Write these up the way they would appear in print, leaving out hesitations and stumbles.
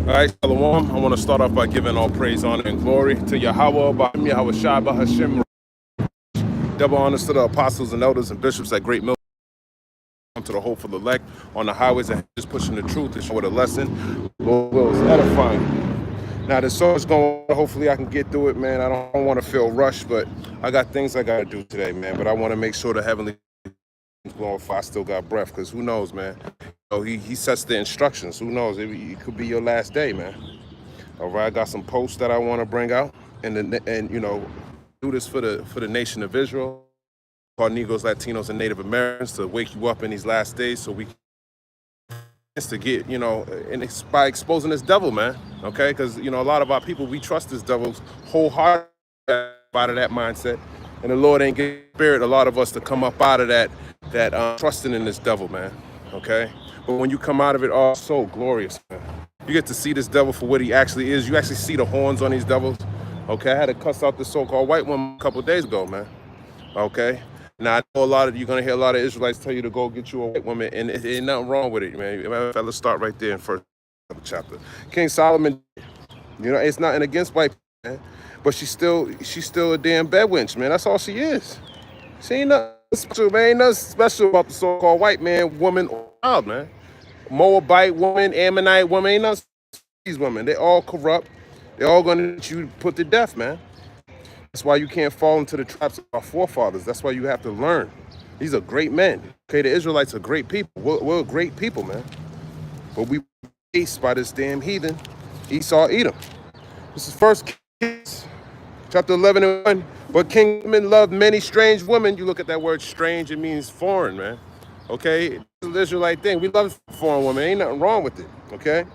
All right, Shalom. I want to start off by giving all praise, honor, and glory to Yahweh, Ba'im Yahweh Shai, Hashem. Double honors to the apostles and elders and bishops at Great Mill, to the hopeful elect on the highways and just pushing the truth to show the lesson. Lord will is edifying. Now, there's so much going on. Hopefully, I can get through it, man. I don't want to feel rushed, but I got things I got to do today, man. But I want to make sure the heavenly glorify I still got breath, because who knows, man. He sets the instructions. Who knows? It could be your last day, man. All right, I got some posts that I want to bring out, and do this for the nation of Israel, called Negroes, Latinos, and Native Americans, to wake you up in these last days, so we can to get, and it's by exposing this devil, man. Okay, because a lot of our people, we trust this devil wholeheartedly out of that mindset, and the Lord ain't give spirit a lot of us to come up out of that trusting in this devil, man. Okay, but when you come out of it, all so glorious, man. You get to see this devil for what he actually is. You actually see the horns on these devils. Okay, I had to cuss out this so-called white woman a couple of days ago, man. Okay, now I know you're gonna hear a lot of Israelites tell you to go get you a white woman, and it ain't nothing wrong with it, man. Let's start right there in first chapter. King Solomon, it's nothing against white people, man, but she's still a damn bedwench, man. That's all she is. She ain't nothing special, man. Ain't nothing special about the so-called white man, woman, or child, man. Moabite woman, Ammonite woman, ain't nothing. These women, they all corrupt. They're all gonna get you put to death, man. That's why you can't fall into the traps of our forefathers. That's why you have to learn. These are great men. Okay, the Israelites are great people. We're great people, man. But we were faced by this damn heathen, Esau, Edom. This is First Kings, chapter 11 and 1. But King Solomon loved many strange women. You look at that word strange, it means foreign, man. Okay, it's an Israelite thing. We love foreign women. Ain't nothing wrong with it. Okay.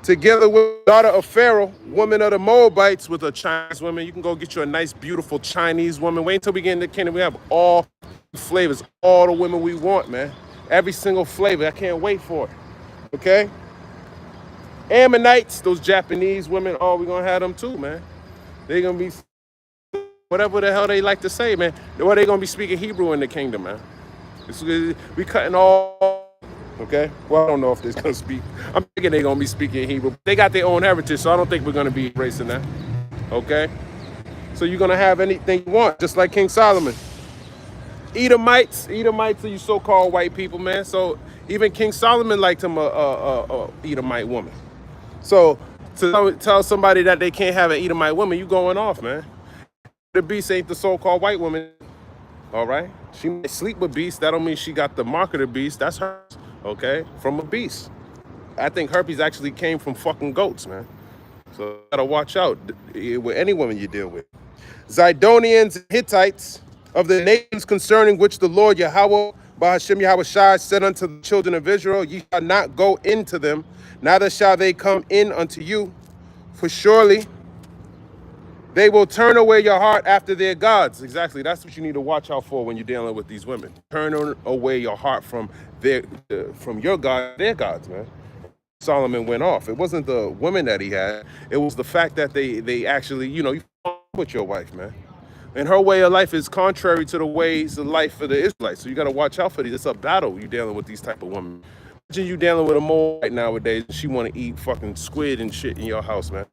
Together with the daughter of Pharaoh, woman of the Moabites, with a Chinese woman. You can go get you a nice, beautiful Chinese woman. Wait until we get in the kingdom. We have all flavors, all the women we want, man. Every single flavor. I can't wait for it. Okay? Ammonites, those Japanese women, we're going to have them too, man. They're going to be whatever the hell they like to say, man. Or they're going to be speaking Hebrew in the kingdom, man. We cutting all. Okay, well, I don't know if they're gonna speak. I'm thinking they're gonna be speaking Hebrew. They got their own heritage, so I don't think we're gonna be erasing that. Okay, so you're gonna have anything you want, just like King Solomon. Edomites are you so-called white people, man. So even King Solomon liked him a Edomite woman. So to tell somebody that they can't have an Edomite woman, you going off, man. The beast ain't the so-called white woman. All right, she might sleep with beast. That don't mean she got the mark of the beast. That's hers. Okay, from a beast. I think herpes actually came from fucking goats, man. So you gotta watch out with any woman you deal with. Zidonians and Hittites of the nations concerning which the Lord Yahweh, Bahashem Yahweh Shai, said unto the children of Israel, ye shall not go into them, neither shall they come in unto you, for surely they will turn away your heart after their gods. Exactly. That's what you need to watch out for when you're dealing with these women. Turn away your heart from your God, their gods, man. Solomon went off. It wasn't the women that he had. It was the fact that they actually, you with your wife, man. And her way of life is contrary to the ways of life of the Israelites. So you got to watch out for these. It's a battle you dealing with these type of women. Imagine you dealing with a Moabite nowadays. She want to eat fucking squid and shit in your house, man.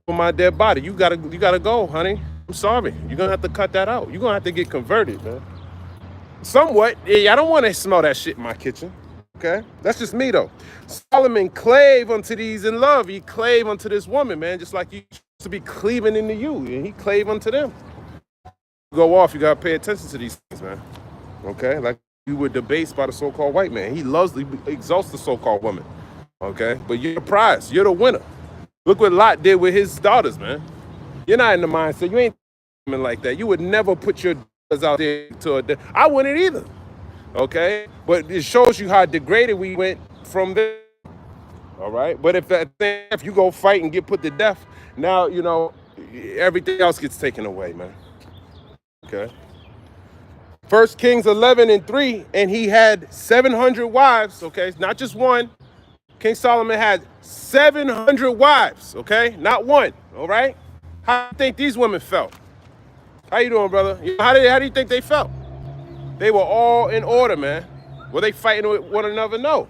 For my dead body, you gotta go, honey. I'm sorry. You're gonna have to cut that out. You're gonna have to get converted, man. Somewhat. Yeah, I don't want to smell that shit in my kitchen. Okay? That's just me though. Solomon clave unto these in love. He clave unto this woman, man, just like you used to be cleaving into you. And he clave unto them. Go off, you gotta pay attention to these things, man. Okay? Like you were debased by the so-called white man. He exalts the so-called woman. Okay? But you're the prize, you're the winner. Look what Lot did with his daughters, man. You're not in the mindset. You ain't like that. You would never put your daughters out there to I wouldn't either. Okay? But it shows you how degraded we went from there. All right? But if you go fight and get put to death, now, everything else gets taken away, man. Okay? First Kings 11 and 3, and he had 700 wives. Okay? It's not just one. King Solomon had 700 wives, okay? Not one, all right? How do you think these women felt? How you doing, brother? How do you think they felt? They were all in order, man. Were they fighting with one another? No.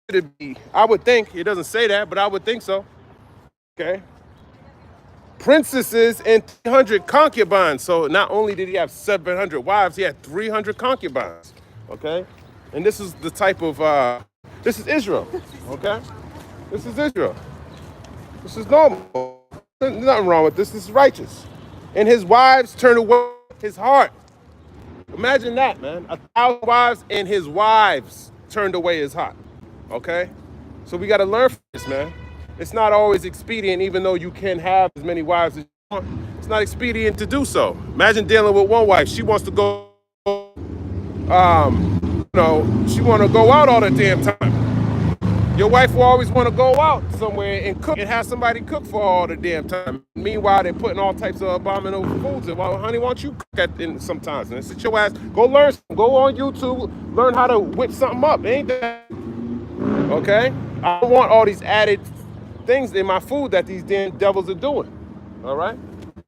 to be, I would think, it doesn't say that, but I would think so. Okay. Princesses and 300 concubines. So not only did he have 700 wives, he had 300 concubines. Okay. And this is the type of, this is Israel. Okay. This is Israel. This is normal. There's nothing wrong with this. This is righteous. And his wives turned away his heart. Imagine that, man. 1,000 wives and his wives turned away his heart. Okay? So we got to learn from this, man. It's not always expedient, even though you can have as many wives as you want. It's not expedient to do so. Imagine dealing with one wife. She wants to go, she want to go out all the damn time. Your wife will always want to go out somewhere and cook and have somebody cook for all the damn time. Meanwhile, they're putting all types of abominable foods in. Well, honey, why don't you cook sometimes? And sit your ass, go learn, go on YouTube, learn how to whip something up. Ain't that okay? I don't want all these added things in my food that these damn devils are doing. All right?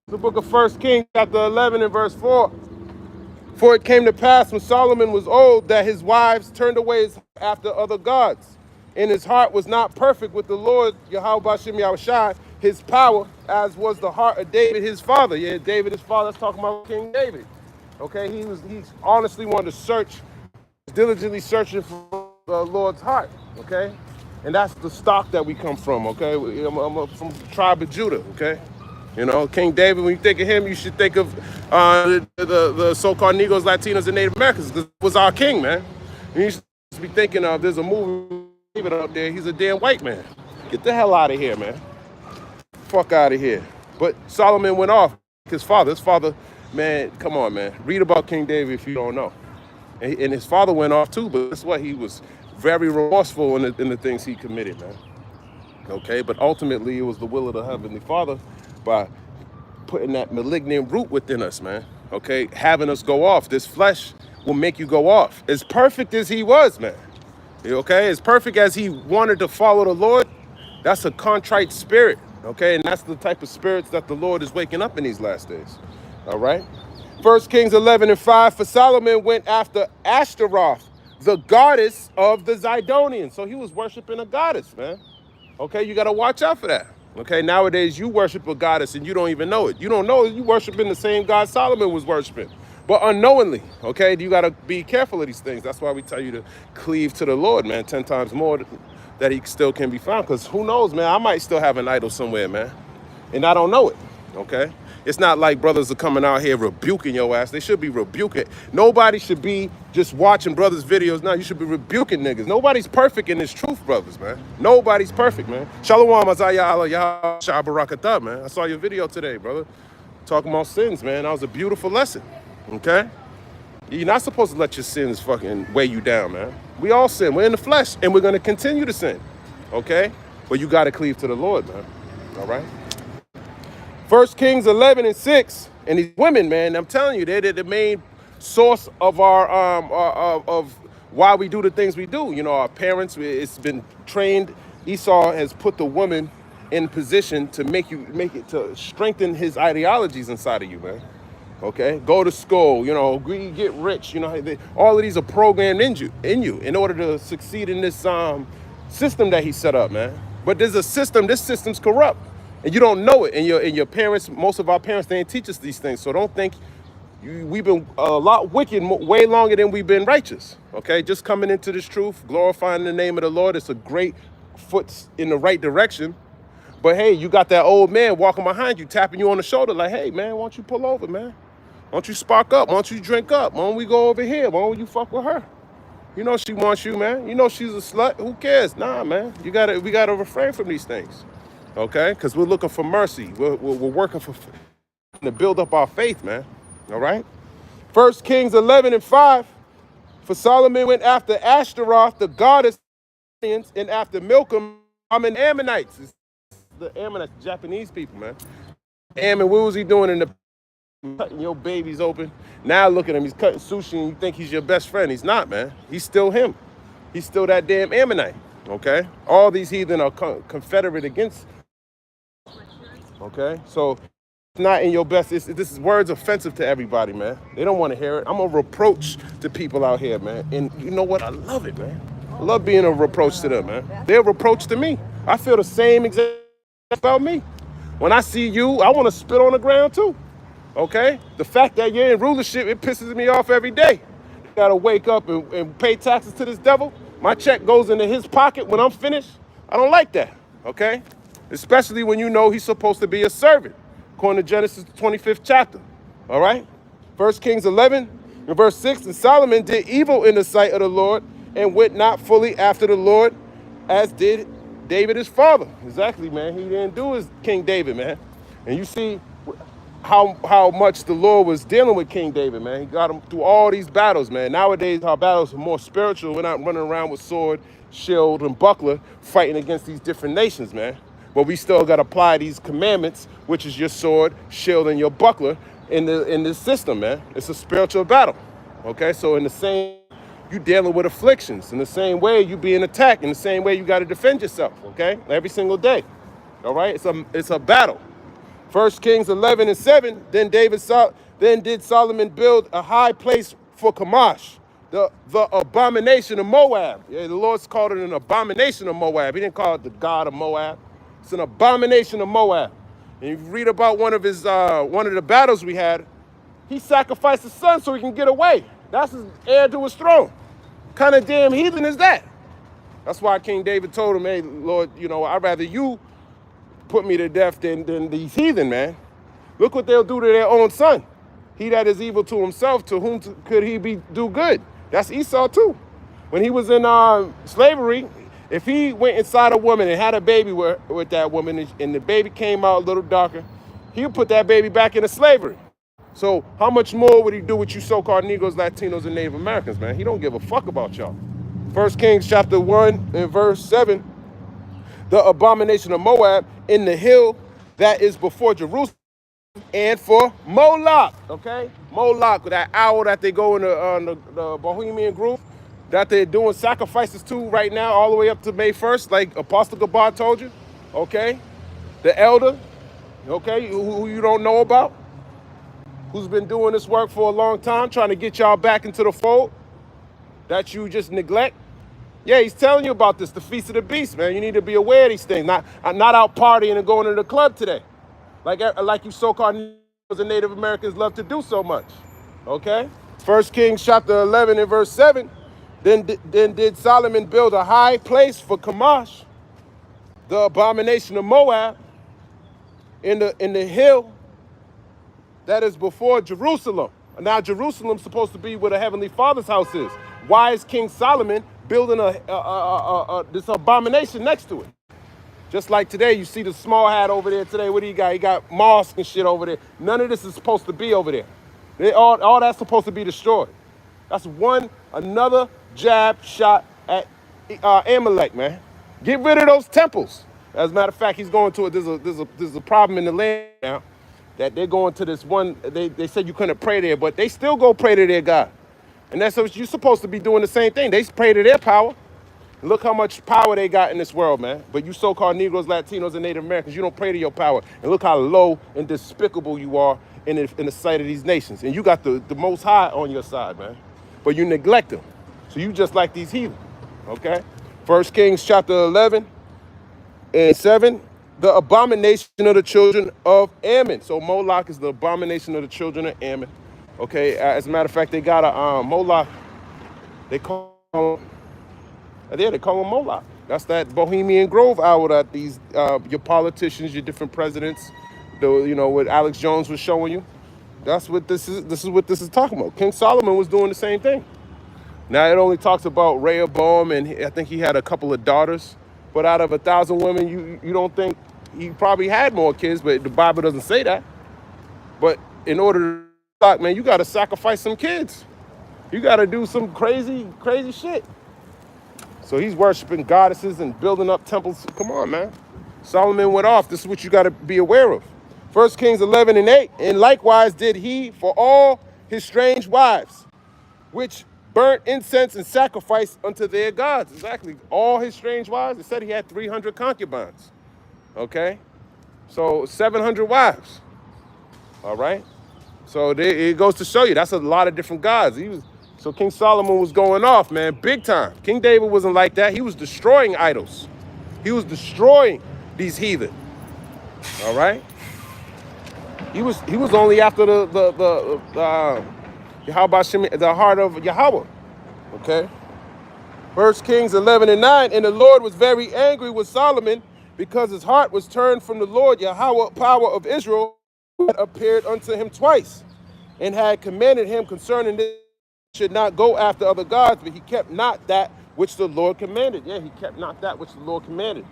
The book of 1 Kings, chapter 11 and verse 4. For it came to pass when Solomon was old that his wives turned away after other gods. And his heart was not perfect with the Lord, Yahweh Bashem Yahushai, his power, as was the heart of David, his father. Yeah, David, his father, that's talking about King David. Okay, he honestly wanted to search, diligently searching for the Lord's heart. Okay, and that's the stock that we come from. Okay, I'm from the tribe of Judah. Okay, you know, King David, when you think of him, you should think of the so-called Negroes, Latinos, and Native Americans, because it was our king, man. And you should be thinking of, there's a movie up there, he's a damn white man. Get the hell out of here, man. Fuck out of here. But Solomon went off. His father, man, come on, man. Read about King David if you don't know. And his father went off too, but that's what he was very remorseful in the things he committed, man. Okay, but ultimately it was the will of the Heavenly Father by putting that malignant root within us, man. Okay, having us go off. This flesh will make you go off. As perfect as he was, man. Okay, as perfect as he wanted to follow the Lord, that's a contrite spirit, okay? And that's the type of spirits that the Lord is waking up in these last days, all right? 1 Kings 11 and 5, for Solomon went after Ashtaroth, the goddess of the Zidonians. So he was worshiping a goddess, man. Okay, you got to watch out for that. Okay, nowadays you worship a goddess and you don't even know it. You don't know you worshiping the same God Solomon was worshiping. But unknowingly, okay, you got to be careful of these things. That's why we tell you to cleave to the Lord, man, 10 times more that he still can be found. Because who knows, man, I might still have an idol somewhere, man. And I don't know it, okay? It's not like brothers are coming out here rebuking your ass. They should be rebuking. Nobody should be just watching brothers' videos now. You should be rebuking niggas. Nobody's perfect in this truth, brothers, man. Nobody's perfect, man. Shalom, Azaya Allah, Yah, Shabarakatah, man. I saw your video today, brother. Talking about sins, man. That was a beautiful lesson. Okay? You're not supposed to let your sins fucking weigh you down, man. We all sin. We're in the flesh, and we're going to continue to sin. Okay? But you got to cleave to the Lord, man. All right? 1 Kings 11 and 6. And these women, man, I'm telling you, they're the main source of our, of why we do the things we do. You know, our parents, it's been trained. Esau has put the woman in position to make it to strengthen his ideologies inside of you, man. Okay, go to school, you know, get rich, you know, all of these are programmed in you in order to succeed in this system that he set up, man. But there's a system, this system's corrupt, and you don't know it. And your parents, most of our parents, they didn't teach us these things. So don't think we've been a lot wicked way longer than we've been righteous. Okay, just coming into this truth, glorifying the name of the Lord, it's a great foot in the right direction. But hey, you got that old man walking behind you, tapping you on the shoulder like, hey, man, why don't you pull over, man? Why don't you spark up? Why don't you drink up? Why don't we go over here? Why don't you fuck with her? You know she wants you, man. You know she's a slut. Who cares? Nah, man. We gotta refrain from these things, okay? Because we're looking for mercy. We're working to build up our faith, man. All right? 1 Kings 11 and 5. For Solomon went after Ashtaroth, the goddess, and after Milcom, Ammonites. It's the Ammonites, Japanese people, man. Ammon, what was he doing in the cutting your babies open? Now look at him, he's cutting sushi and you think he's your best friend. He's not, man. He's still him. He's still that damn Ammonite, okay? All these heathen are confederate against, okay? So it's not in your best, this is words offensive to everybody, man. They don't want to hear it. I'm a reproach to people out here, man. And you know what? I love it, man. I love being a reproach to them, man. They're a reproach to me. I feel the same exact about me. When I see you, I want to spit on the ground too. Okay? The fact that you're in rulership, it pisses me off every day. You gotta wake up and pay taxes to this devil. My check goes into his pocket when I'm finished. I don't like that. Okay? Especially when you know he's supposed to be a servant, according to Genesis 25th chapter. All right? 1 Kings 11 and verse 6, and Solomon did evil in the sight of the Lord and went not fully after the Lord as did David his father. Exactly, man. He didn't do as King David, man. And you see how much the Lord was dealing with King David, man. He got him through all these battles, man. Nowadays, our battles are more spiritual. We're not running around with sword, shield, and buckler fighting against these different nations, man. But we still got to apply these commandments, which is your sword, shield, and your buckler in this system, man. It's a spiritual battle, okay? So in the same, you dealing with afflictions. In the same way, you being attacked. In the same way, you got to defend yourself, okay? Every single day, all right? It's a battle. 1 Kings 11 and 7, then did Solomon build a high place for Chemosh, the abomination of Moab. Yeah, the Lord's called it an abomination of Moab. He didn't call it the God of Moab. It's an abomination of Moab. And you read about one of the battles we had, he sacrificed his son so he can get away. That's his heir to his throne. What kind of damn heathen is that? That's why King David told him, hey, Lord, I'd rather you put me to death than these heathen, man. Look what they'll do to their own son. He that is evil to himself, to whom could he do good? That's Esau too. When he was in slavery, if he went inside a woman and had a baby with that woman and the baby came out a little darker, he would put that baby back into slavery. So how much more would he do with you so-called Negroes, Latinos, and Native Americans, man? He don't give a fuck about y'all. 1 Kings chapter 1 and verse 7, the abomination of Moab in the hill that is before Jerusalem, and for Moloch, okay? Moloch, that owl that they go in the Bohemian Grove, that they're doing sacrifices to right now, all the way up to May 1st, like Apostle Gabar told you, okay? The elder, okay, who you don't know about, who's been doing this work for a long time, trying to get y'all back into the fold, that you just neglect. Yeah, he's telling you about this, the Feast of the Beast, man. You need to be aware of these things, not out partying and going to the club today, like you so-called Negroes and Native Americans love to do so much, okay? 1 Kings chapter 11 and verse 7, then did Solomon build a high place for Chemosh, the abomination of Moab, in the hill that is before Jerusalem. Now Jerusalem's supposed to be where the Heavenly Father's house is. Why is King Solomon building this abomination next to it? Just like today, you see the small hat over there today. What do you got? He got mosques and shit over there. None of this is supposed to be over there. All that's supposed to be destroyed. That's another jab shot at Amalek, man. Get rid of those temples. As a matter of fact, he's going to it. There's a problem in the land now that they're going to this one. They said you couldn't pray there, but they still go pray to their God. And that's what you're supposed to be doing, the same thing. They pray to their power. Look how much power they got in this world, man. But you so-called Negroes, Latinos, and Native Americans, you don't pray to your power. And look how low and despicable you are in the sight of these nations. And you got the Most High on your side, man. But you neglect them. So you just like these heathen, okay? 1 Kings chapter 11 and 7, the abomination of the children of Ammon. So Moloch is the abomination of the children of Ammon. Okay, as a matter of fact, they got a Moloch. They call him Moloch. That's that Bohemian Grove owl that these your politicians, your different presidents, what Alex Jones was showing you. That's what this is. This is what this is talking about. King Solomon was doing the same thing. Now it only talks about Rehoboam, and I think he had a couple of daughters. But out of 1,000 women, you don't think he probably had more kids? But the Bible doesn't say that. But in order to man, you got to sacrifice some kids. You got to do some crazy shit. So he's worshiping goddesses and building up temples. Come on, man. Solomon went off. This is what you got to be aware of. 1 Kings 11 and 8. And likewise did he for all his strange wives, which burnt incense and sacrifice unto their gods. Exactly. All his strange wives. It said he had 300 concubines. Okay. So 700 wives. All right. So it goes to show you that's a lot of different gods. So King Solomon was going off, man, big time. King David wasn't like that. He was destroying idols. He was destroying these heathen. All right. He was only after the heart of Yahweh. Okay. 1 Kings 11:9, and the Lord was very angry with Solomon because his heart was turned from the Lord Yahweh, power of Israel, who had appeared unto him twice, and had commanded him concerning this, should not go after other gods, but he kept not that which the Lord commanded. Yeah, he kept not that which the Lord commanded.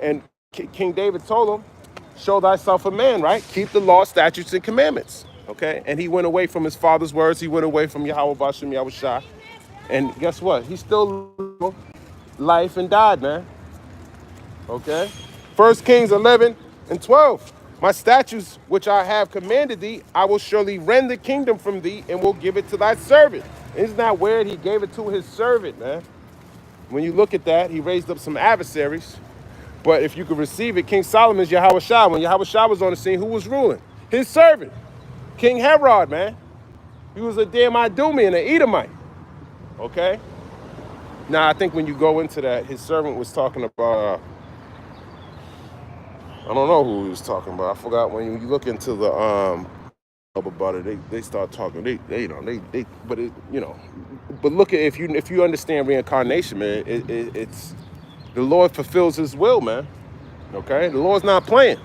And King David told him, show thyself a man, right? Keep the law, statutes, and commandments. Okay? And he went away from his father's words. He went away from Yahweh Bashem Yahushua. And guess what? He still lived life and died, man. Okay? 1 Kings 11:12. My statutes which I have commanded thee, I will surely rend the kingdom from thee and will give it to thy servant. Isn't that weird? He gave it to his servant, man. When you look at that, he raised up some adversaries. But if you could receive it, King Solomon's Yahushua. When Yahushua was on the scene, who was ruling? His servant, King Herod, man. He was a damn Idumean, an Edomite. Okay? Now, I think when you go into that, his servant was talking about, I don't know who he was talking about. I forgot. When you look into the about it, they start talking. But look at if you understand reincarnation, man. It's the Lord fulfills His will, man. Okay, the Lord's not playing.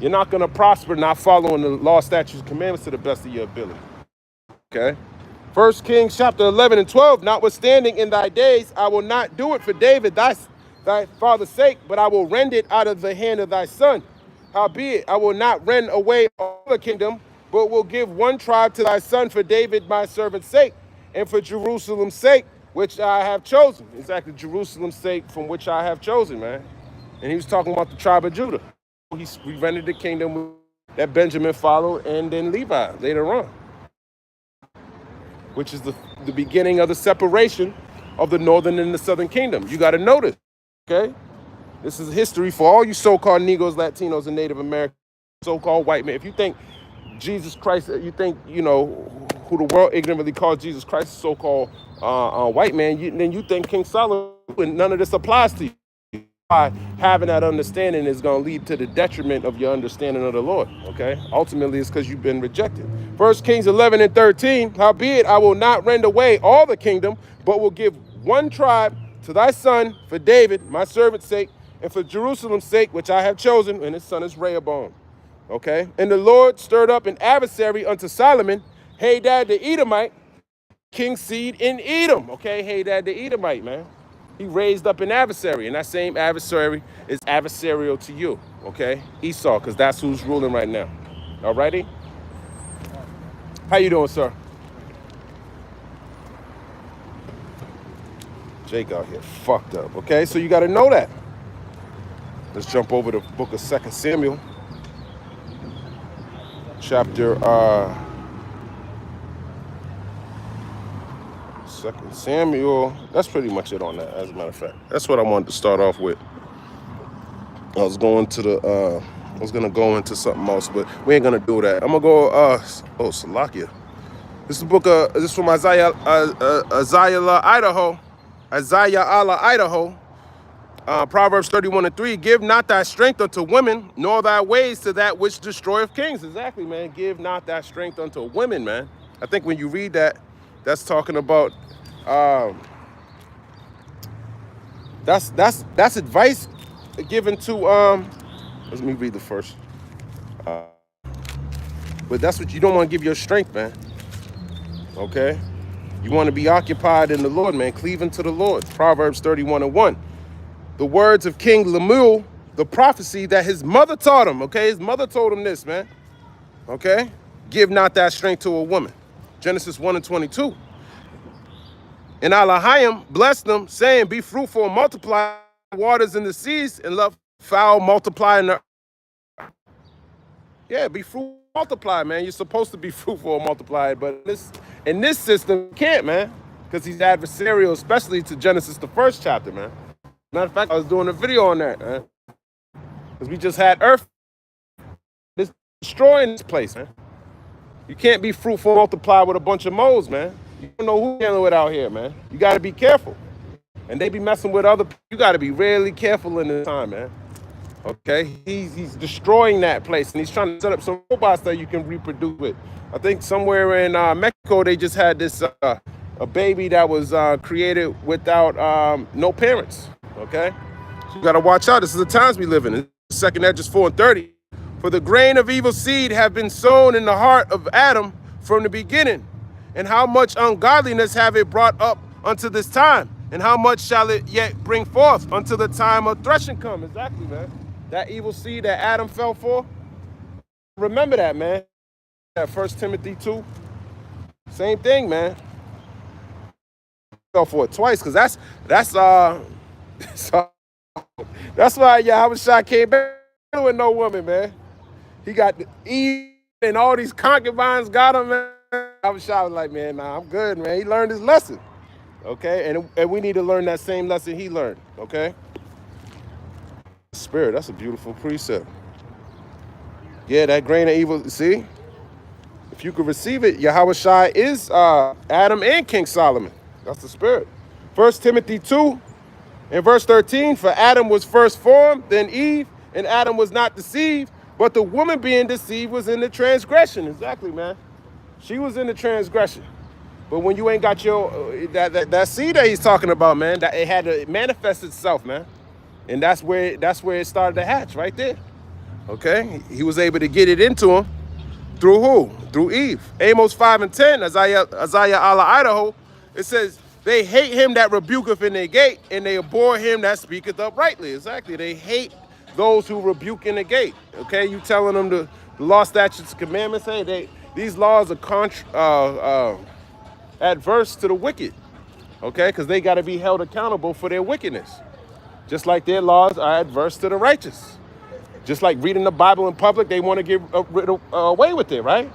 You're not gonna prosper not following the law, statutes, commandments to the best of your ability. Okay. 1 Kings chapter 11:12. Notwithstanding, in thy days I will not do it for David thy father's sake, but I will rend it out of the hand of thy son. Howbeit, I will not rend away all the kingdom, but will give one tribe to thy son for David my servant's sake, and for Jerusalem's sake, which I have chosen. Exactly, Jerusalem's sake from which I have chosen, man. And he was talking about the tribe of Judah. He rendered the kingdom that Benjamin followed, and then Levi later on, which is the beginning of the separation of the northern and the southern kingdom. You got to know this, okay? This is history for all you so-called Negroes, Latinos, and Native Americans, so-called white men. If you think Jesus Christ, you think, who the world ignorantly calls Jesus Christ, so-called white man, then you think King Solomon, and none of this applies to you. Having that understanding is going to lead to the detriment of your understanding of the Lord, okay? Ultimately, it's because you've been rejected. 1 Kings 11:13, howbeit I will not rend away all the kingdom, but will give one tribe to thy son for David, my servant's sake, and for Jerusalem's sake, which I have chosen, and his son is Rehoboam, okay? And the Lord stirred up an adversary unto Solomon, Hadad the Edomite, king's seed in Edom, okay? Hadad the Edomite, man. He raised up an adversary, and that same adversary is adversarial to you, okay? Esau, because that's who's ruling right now. All righty? How you doing, sir? Jake out here fucked up, okay? So you got to know that. Let's jump over to the book of 2 Samuel, chapter 2 Samuel. That's pretty much it on that, as a matter of fact. That's what I wanted to start off with. I was going to I was gonna go into something else, but we ain't gonna do that. I'm gonna go Salakia. This is the book this is from Isaiah Idaho. Proverbs 31:3. Give not thy strength unto women, nor thy ways to that which destroyeth kings. Exactly, man. Give not thy strength unto women, man. I think when you read that, that's talking about that's advice given to let me read the first. But that's what you don't want to give your strength, man. Okay? You want to be occupied in the Lord, man. Cleaving to the Lord. Proverbs 31:1. The words of King Lemuel, the prophecy that his mother taught him. Okay? His mother told him this, man. Okay? Give not that strength to a woman. Genesis 1:22. And Elohim blessed them, saying, be fruitful and multiply waters in the seas, and let fowl multiply in the earth. Yeah, be fruitful, multiply, man. You're supposed to be fruitful and multiply, but in this system, you can't, man, because he's adversarial, especially to Genesis, the first chapter, man. Matter of fact, I was doing a video on that, man, because we just had earth destroying this place, man. You can't be fruitful and multiply with a bunch of moles, man. You don't know who you're dealing with out here, man. You got to be careful. And they be messing with other people. You got to be really careful in this time, man. Okay? He's destroying that place, and he's trying to set up some robots that you can reproduce with. I think somewhere in Mexico, they just had this a baby that was created without no parents. Okay? So you got to watch out. This is the times we live in. Second Esdras 4:30. For the grain of evil seed have been sown in the heart of Adam from the beginning. And how much ungodliness have it brought up unto this time? And how much shall it yet bring forth until the time of threshing come? Exactly, man. That evil seed that Adam fell for. Remember that, man. That 1 Timothy 2. Same thing, man. Fell for it twice, because that's so that's why Yahweh came back with no woman, man. He got Eve and all these concubines got him, man. Yahweh was like, man, nah, I'm good, man. He learned his lesson. Okay, and we need to learn that same lesson he learned. Okay. Spirit, that's a beautiful precept. Yeah, that grain of evil. See, if you could receive it, Yahweh is Adam and King Solomon. That's the spirit. 1 Timothy 2 and verse 13. For Adam was first formed, then Eve, and Adam was not deceived, but the woman being deceived was in the transgression. Exactly, man. She was in the transgression. But when you ain't got your that seed that he's talking about, man, that it had to manifest itself, man. And that's where it started to hatch, right there. Okay? He was able to get it into him through who? Through Eve. Amos 5 and 10, Isaiah Allah Idaho, it says, they hate him that rebuketh in their gate, and they abhor him that speaketh uprightly. Exactly. They hate those who rebuke in the gate. Okay? You telling them the law, statutes, commandments, hey, these laws are adverse to the wicked, okay? Because they got to be held accountable for their wickedness. Just like their laws are adverse to the righteous. Just like reading the Bible in public, they want to get away with it, right?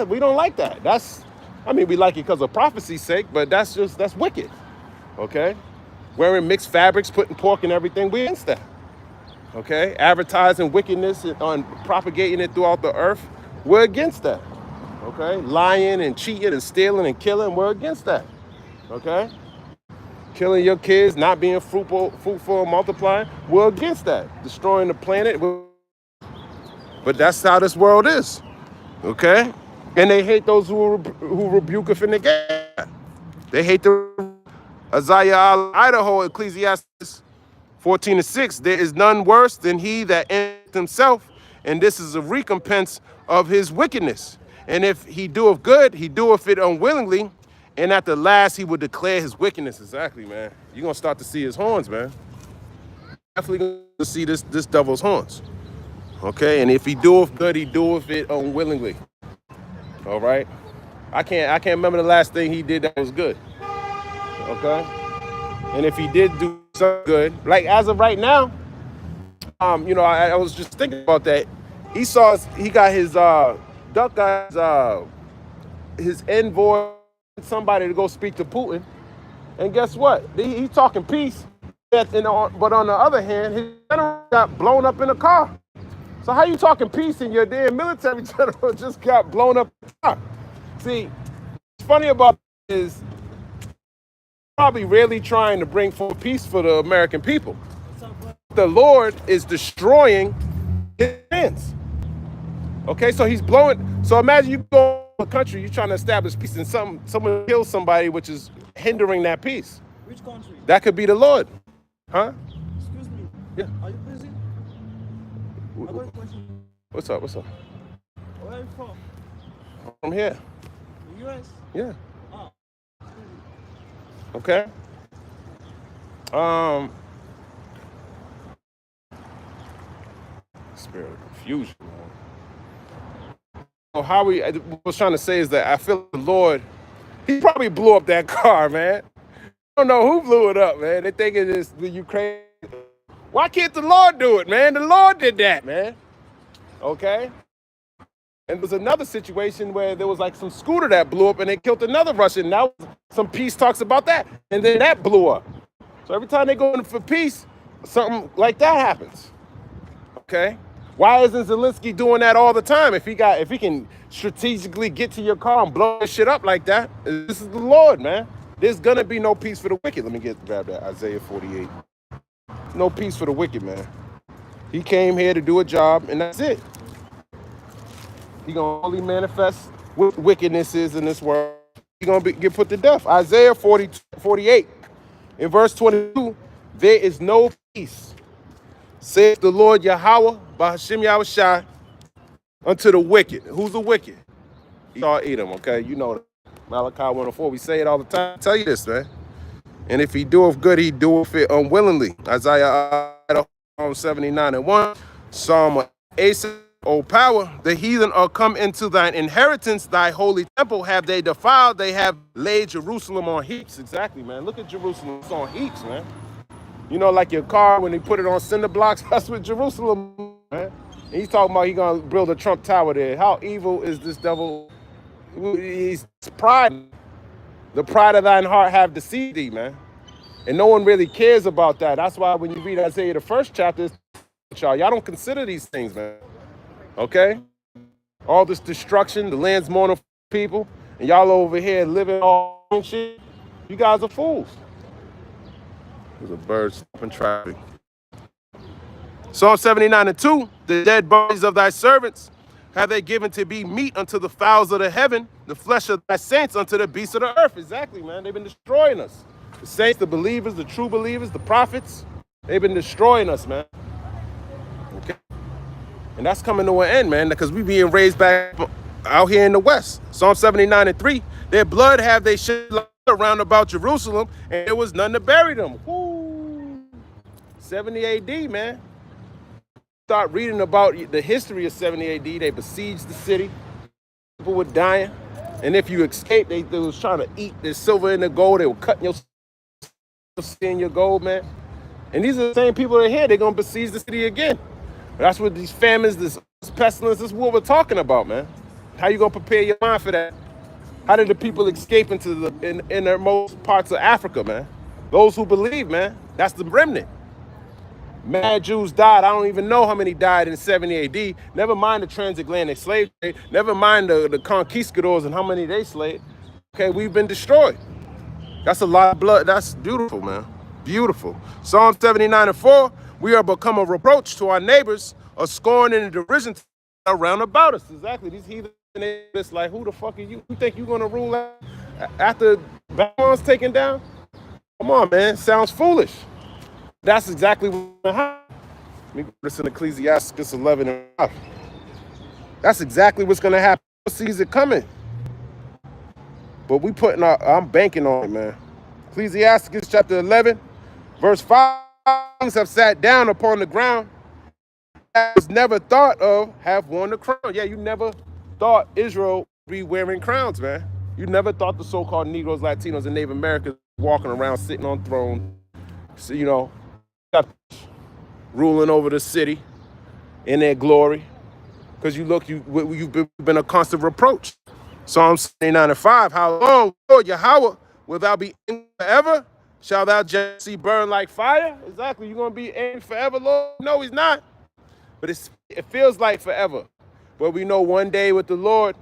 We don't like that. We like it because of prophecy's sake, but that's wicked, okay? Wearing mixed fabrics, putting pork and everything, we against that, okay? Advertising wickedness and propagating it throughout the earth, we're against that. Okay, lying and cheating and stealing and killing, we're against that. Okay, killing your kids, not being fruitful and multiplying, we're against that. Destroying the planet, but that's how this world is. Okay, and they hate those who rebuke us in the gate. They hate the Isaiah Idaho, Ecclesiastes 14:6. There is none worse than he that endeth himself, and this is a recompense of his wickedness. And if he doeth good, he doeth it unwillingly. And at the last, he will declare his wickedness. Exactly, man. You're going to start to see his horns, man. Definitely going to see this devil's horns. Okay? And if he doeth good, he doeth it unwillingly. All right? I can't remember the last thing he did that was good. Okay? And if he did do something good, like as of right now, I was just thinking about that. He got his... Duck got his envoy, somebody to go speak to Putin, and guess what? He's talking peace, but on the other hand, his general got blown up in a car. So how you talking peace and your damn military general just got blown up in a car? See, what's funny about it is probably really trying to bring forth peace for the American people. The Lord is destroying his hands. Okay, so he's blowing. So imagine you go to a country, you're trying to establish peace, and someone kills somebody, which is hindering that peace. Which country? That could be the Lord. Huh? Excuse me. Yeah. Are you busy? I got a question. What's up? Where are you from? I'm here. The US? Yeah. Oh. Okay. Spirit of confusion, man. How I was trying to say is that I feel the Lord, he probably blew up that car, man. I don't know who blew it up, man. They think it is the Ukraine. Why can't the Lord do it, man? The Lord did that, man. Okay? And there's another situation where there was like some scooter that blew up and they killed another Russian. Now some peace talks about that. And then that blew up. So every time they go in for peace, something like that happens. Okay? Why isn't Zelensky doing that all the time? If he can strategically get to your car and blow this shit up like that, this is the Lord, man. There's gonna be no peace for the wicked. Let me grab that Isaiah 48. No peace for the wicked, man. He came here to do a job, and that's it. He gonna only manifest what wickedness is in this world. He gonna get put to death. Isaiah 48, in verse 22, there is no peace, saith the Lord Yahweh, by Hashem Yahushai, unto the wicked. Who's the wicked? Esau Edom, okay? You know that. Malachi 104, we say it all the time. I tell you this, man. And if he doeth good, he doeth it unwillingly. Isaiah 79:1, Psalm 8, O power, the heathen are come into thine inheritance, thy holy temple have they defiled, they have laid Jerusalem on heaps. Exactly, man. Look at Jerusalem, it's on heaps, man. You know, like your car, when they put it on cinder blocks, that's what Jerusalem, man. And he's talking about he gonna build a Trump Tower there. How evil is this devil? He's pride. The pride of thine heart have deceived thee, man. And no one really cares about that. That's why when you read Isaiah, the first chapter, y'all don't consider these things, man. Okay? All this destruction, the land's mourning for people, and y'all over here living all shit. You guys are fools. There's a bird stopping traffic. Psalm 79:2, the dead bodies of thy servants have they given to be meat unto the fowls of the heaven, the flesh of thy saints unto the beasts of the earth. Exactly, man. They've been destroying us. The saints, the believers, the true believers, the prophets, they've been destroying us, man. Okay? And that's coming to an end, man, because we being raised back out here in the West. Psalm 79:3, their blood have they shed around about Jerusalem, and there was none to bury them. Woo! 70 AD, man. Start reading about the history of 70 AD. They besieged the city. People were dying. And if you escaped, they was trying to eat the silver and the gold. They were cutting your in your gold, man. And these are the same people that are here. They're going to besiege the city again. That's what these famines, this pestilence, this is what we're talking about, man. How you going to prepare your mind for that? How did the people escape into the innermost parts of Africa, man? Those who believe, man. That's the remnant. Mad Jews died. I don't even know how many died in 70 AD. Never mind the transatlantic slave trade. Never mind the conquistadors and how many they slaved. Okay, we've been destroyed. That's a lot of blood. That's beautiful, man. Beautiful. Psalm 79:4, we are become a reproach to our neighbors, a scorn and a derision around about us. Exactly. These heathen, it's like, who the fuck are you? You think you're going to rule after Babylon's taken down? Come on, man. Sounds foolish. That's exactly what happened. Let me go this in Ecclesiastes 11:5. That's exactly what's going to happen. Sees it coming. But we putting I'm banking on it, man. Ecclesiastes chapter 11, verse 5, kings have sat down upon the ground, was never thought of, have worn the crown. Yeah, you never thought Israel would be wearing crowns, man. You never thought the so-called Negroes, Latinos, and Native Americans walking around sitting on thrones, so, you know, ruling over the city in their glory. Because you've been a constant reproach. Psalm 79:5, how long, Lord Yahweh, will thou be angry forever? Shall thou jealousy burn like fire? Exactly, you're going to be angry forever, Lord? No, he's not. But it feels like forever. But we know one day with the Lord,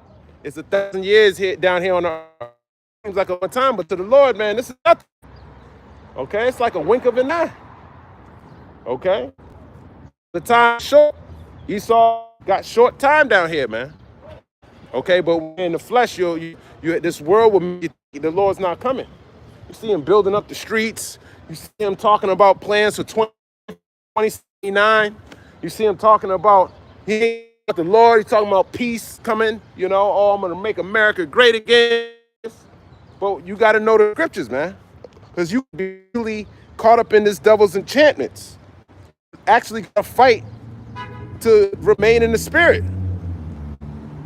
it's 1,000 years here down here on earth. Seems like a long time, but to the Lord, man, this is nothing. Okay, it's like a wink of an eye. Okay? The time short. Esau got short time down here, man. Okay, but in the flesh, you this world will the Lord's not coming. You see him building up the streets. You see him talking about plans for 2029. You see him talking about the Lord. He's talking about peace coming. You know, oh, I'm gonna make America great again. But you got to know the scriptures, man, because you be really caught up in this devil's enchantments. Actually, got to fight to remain in the spirit.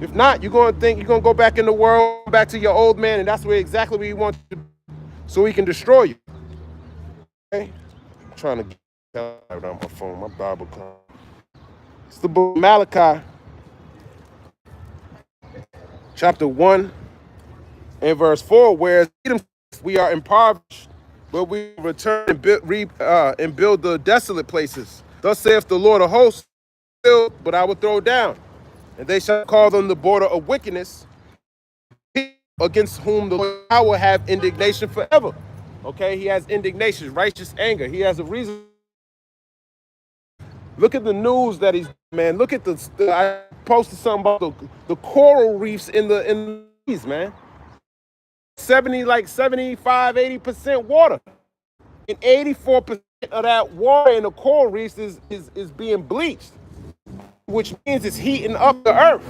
If not, you're going to think you're going to go back in the world, back to your old man, and that's exactly where he wants you to, so he can destroy you. Okay? I'm trying to get out on my phone, my Bible card. It's the book of Malachi, chapter 1 and verse 4, where we are impoverished, but we return and build the desolate places. Thus saith the Lord of hosts, build, but I will throw down. And they shall call them the border of wickedness, against whom the Lord will have indignation forever. Okay, he has indignation, righteous anger. He has a reason. Look at the news that he's, man. Look at I posted something about the coral reefs in the seas, man. 75-80% water. And 84% of that water in the coral reefs is being bleached, which means it's heating up the earth.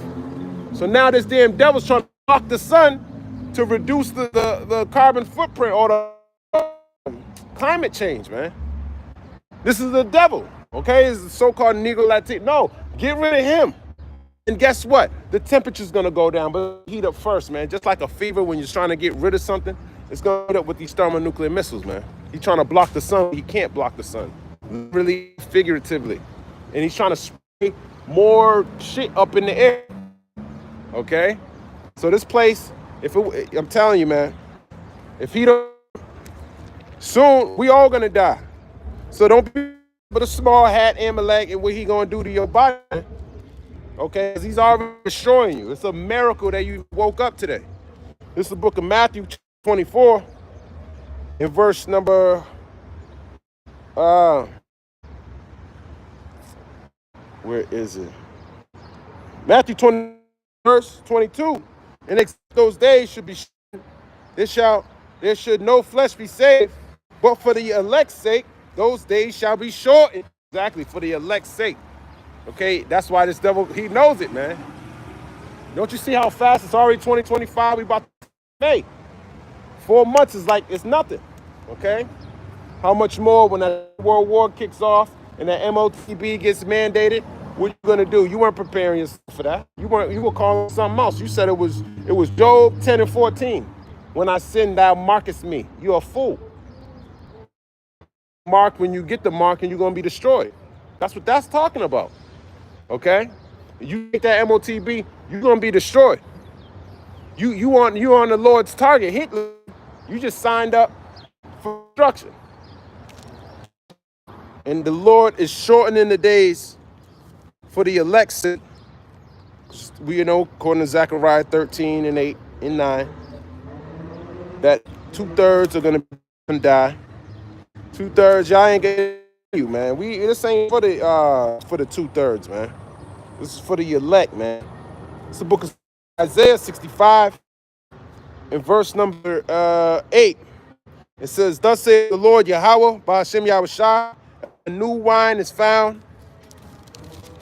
So now this damn devil's trying to block the sun to reduce the carbon footprint or the climate change, man. This is the devil, okay? It's the so-called Negro Latino. No, get rid of him. And guess what? The temperature's gonna go down, but heat up first, man. Just like a fever when you're trying to get rid of something, it's gonna heat up with these thermonuclear missiles, man. He's trying to block the sun. He can't block the sun, really figuratively. And he's trying to spray more shit up in the air, okay? So this place, I'm telling you, man, if he don't, soon we all gonna die. So don't be with a small hat, Amalek, and what he gonna do to your body, man. Okay, he's already destroying you. It's a miracle that you woke up today. This is the book of Matthew 24, in verse number, where is it? Matthew 20, verse 22. And those days should be, there should no flesh be saved, but for the elect's sake, those days shall be shortened. Exactly, for the elect's sake. Okay, that's why this devil, he knows it, man. Don't you see how fast it's already 2025? We about to May. 4 months is like, it's nothing, okay? How much more when that World War kicks off and that MOTB gets mandated? What you gonna do? You weren't preparing yourself for that. You were calling something else. You said it was Job 10:14. When I sin, thou markest me. You're a fool. Mark when you get the mark and you're gonna be destroyed. That's what that's talking about. Okay? You get that MOTB, you're gonna be destroyed. You on the Lord's target. Hitler, you just signed up for destruction. And the Lord is shortening the days for the elect. We know, according to Zechariah 13 and 8 and 9, that 2/3 are gonna die. 2/3, y'all ain't getting you, man. This ain't for the 2/3, man. This is for the elect, man. It's the book of Isaiah 65, in verse number 8. It says, "Thus saith the Lord Yahweh, by Hashem Yahushua, a new wine is found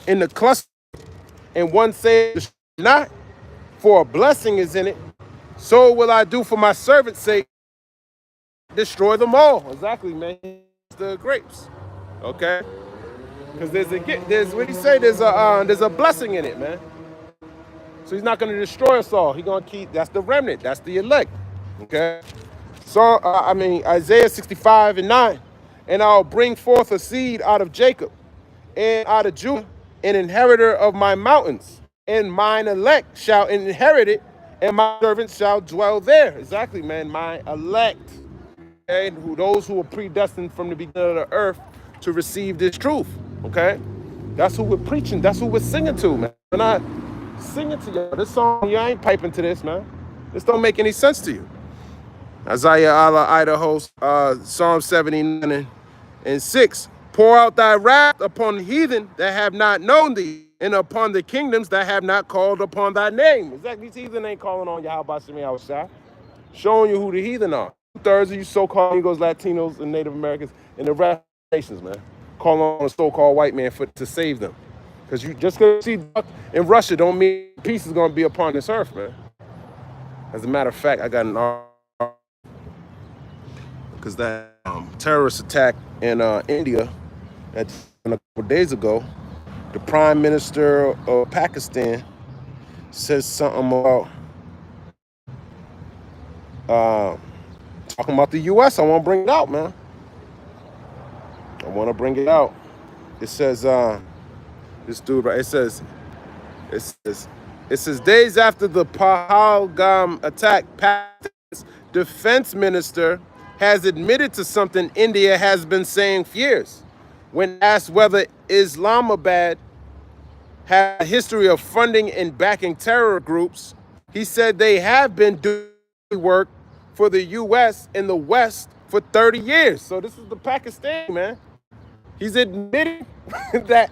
in the cluster, and one saith not, for a blessing is in it. So will I do for my servant's sake, destroy them all." Exactly, man. The grapes, okay? Because there's what he say. There's a blessing in it, man. So he's not going to destroy us all. He's going to keep. That's the remnant. That's the elect, okay? So Isaiah 65 and 9, "And I'll bring forth a seed out of Jacob, and out of Judah, an inheritor of my mountains, and mine elect shall inherit it, and my servants shall dwell there." Exactly, man. My elect. Okay? Those who were predestined from the beginning of the earth to receive this truth. Okay? That's who we're preaching. That's who we're singing to, man. We're not singing to you. This song, you ain't piping to this, man. This don't make any sense to you. Isaiah Allah, Idaho, Psalm 79 and 6. "Pour out thy wrath upon the heathen that have not known thee, and upon the kingdoms that have not called upon thy name." Exactly, these heathen ain't calling on Yahweh Shemi Yahushua. Showing you who the heathen are. 2/3 of you so-called Negroes, Latinos, and Native Americans, and the rest of the nations, man, calling on a so-called white man to save them. Because you just gonna see in Russia don't mean peace is gonna be upon this earth, man. As a matter of fact, I got an article because that terrorist attack in India a couple days ago, the Prime Minister of Pakistan says something about talking about the U.S. I want to bring it out, man. I want to bring it out. It says, this dude, right? It says, days after the Pahalgam attack, Pakistan's defense minister has admitted to something India has been saying for years. When asked whether Islamabad had a history of funding and backing terror groups. He said they have been doing work for the U.S. in the West for 30 years. So this is the Pakistan, man. He's admitting that